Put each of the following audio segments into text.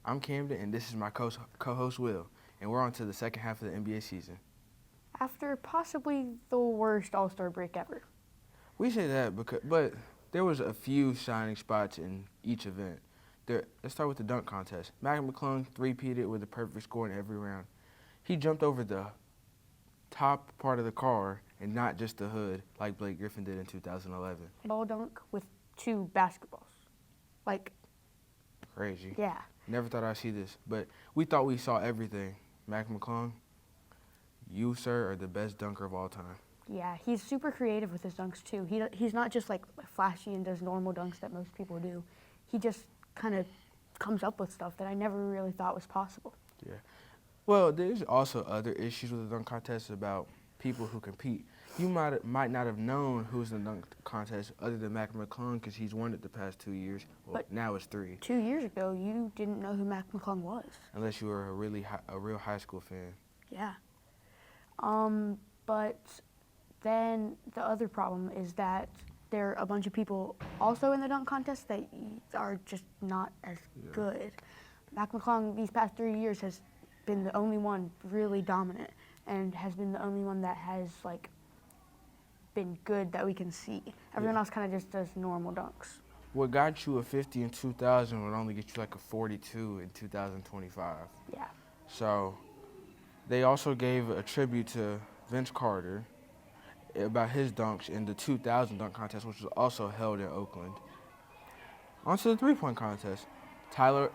I'm Camden, and this is my co-host Will, and we're on to the second half of the NBA season. After possibly the worst All-Star break ever. We say that but there was a few shining spots in each event. Let's start with the dunk contest. Mac McClung three-peated with a perfect score in every round. He jumped over the top part of the car and not just the hood like Blake Griffin did in 2011. Ball dunk with 2 basketballs. Crazy. Yeah. Never thought I'd see this, but we thought we saw everything. Mac McClung, you, sir, are the best dunker of all time. Yeah, he's super creative with his dunks, too. He's not just, flashy and does normal dunks that most people do. He just kind of comes up with stuff that I never really thought was possible. Yeah. Well, there's also other issues with the dunk contest about people who compete. You might not have known who's in the dunk contest other than Mac McClung because he's won it the past 2 years. Well, But now it's 3. 2 years ago, you didn't know who Mac McClung was. Unless you were a real high school fan. Yeah. But then the other problem is that there are a bunch of people also in the dunk contest that are just not as good. Mac McClung these past 3 years has been the only one really dominant and has been the only one that has been good that we can see. Everyone else kind of just does normal dunks. What got you a 50 in 2000 would only get you a 42 in 2025. Yeah. So they also gave a tribute to Vince Carter about his dunks in the 2000 dunk contest, which was also held in Oakland. On to the three-point contest. Tyler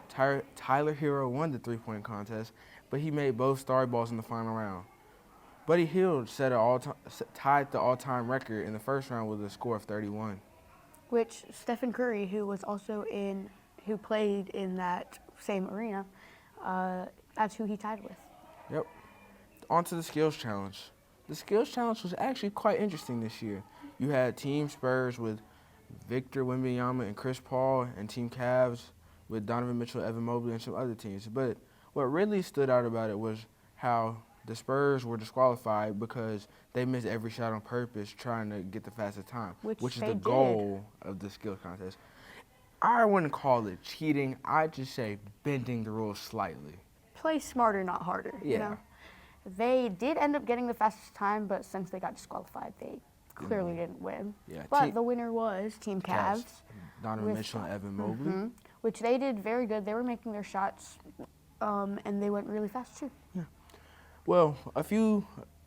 Hero won the three-point contest, but he made both star balls in the final round. Buddy Hield tied the all-time record in the first round with a score of 31. Which Stephen Curry, who played in that same arena, that's who he tied with. Yep. On to the skills challenge. The skills challenge was actually quite interesting this year. You had Team Spurs with Victor Wembanyama and Chris Paul, and Team Cavs with Donovan Mitchell, Evan Mobley, and some other teams. But what really stood out about it was how the Spurs were disqualified because they missed every shot on purpose trying to get the fastest time, which is the goal of the skills contest. I wouldn't call it cheating. I'd just say bending the rules slightly. Play smarter, not harder. Yeah. You know? They did end up getting the fastest time, but since they got disqualified, they clearly didn't win. Yeah, but the winner was Team Cavs. Donovan Mitchell and Evan Mobley. Which they did very good. They were making their shots, and they went really fast, too. Yeah. Well,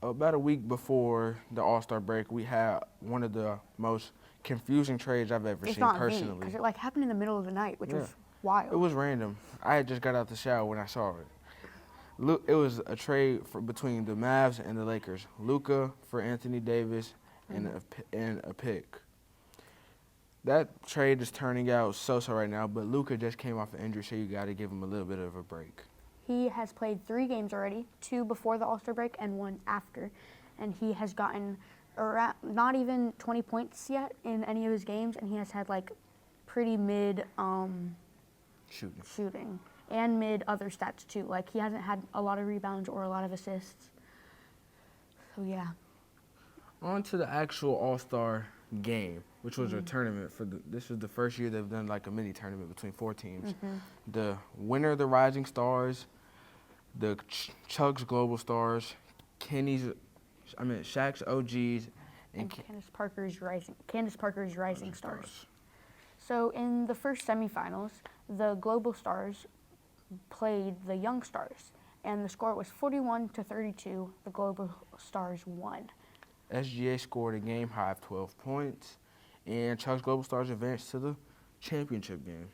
about a week before the All-Star break, we had one of the most confusing trades I've ever seen personally. Because it happened in the middle of the night, which was wild. It was random. I had just got out the shower when I saw it. It was a trade between the Mavs and the Lakers. Luka for Anthony Davis and a pick. That trade is turning out so-so right now, but Luka just came off an injury, so you got to give him a little bit of a break. He has played 3 games already, 2 before the All-Star break and 1 after, and he has gotten not even 20 points yet in any of his games, and he has had pretty mid shooting and mid other stats too. He hasn't had a lot of rebounds or a lot of assists. So yeah. On to the actual All-Star game, which was a tournament this is the first year they've done a mini tournament between 4 teams. The winner of the Rising Stars, the Chuck's Global Stars, Shaq's OGs, and Candace Parker's Rising Stars. So in the first semifinals, the Global Stars played the Young Stars, and the score was 41-32. The Global Stars won. SGA scored a game high of 12 points, and Chuck's Global Stars advanced to the championship game.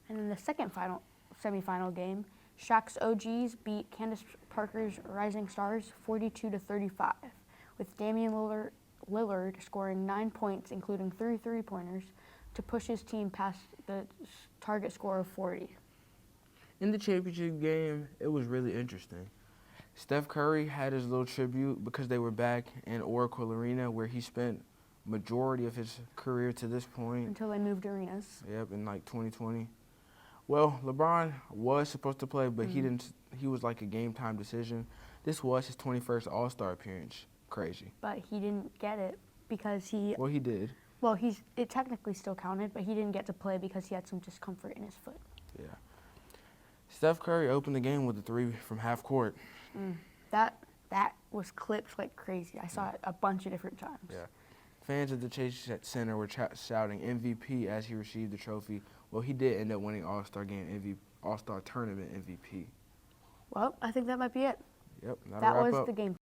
And in the second semifinal game, Shaq's OGs beat Candace Parker's Rising Stars 42-35, with Damian Lillard scoring 9 points, including 3 three-pointers, to push his team past the target score of 40. In the championship game, it was really interesting. Steph Curry had his little tribute because they were back in Oracle Arena, where he spent majority of his career to this point. Until they moved arenas. Yep, in 2020. Well, LeBron was supposed to play, but he didn't. He was a game time decision. This was his 21st All-Star appearance. Crazy. But he didn't get it because he. Well, he did. Well, it technically still counted, but he didn't get to play because he had some discomfort in his foot. Yeah. Steph Curry opened the game with a three from half court. That was clipped like crazy. I saw it a bunch of different times. Yeah. Fans at the Chase Center were shouting MVP as he received the trophy. Well, he did end up winning All-Star Tournament MVP. Well, I think that might be it. Yep, that'll That wrap was up. the game.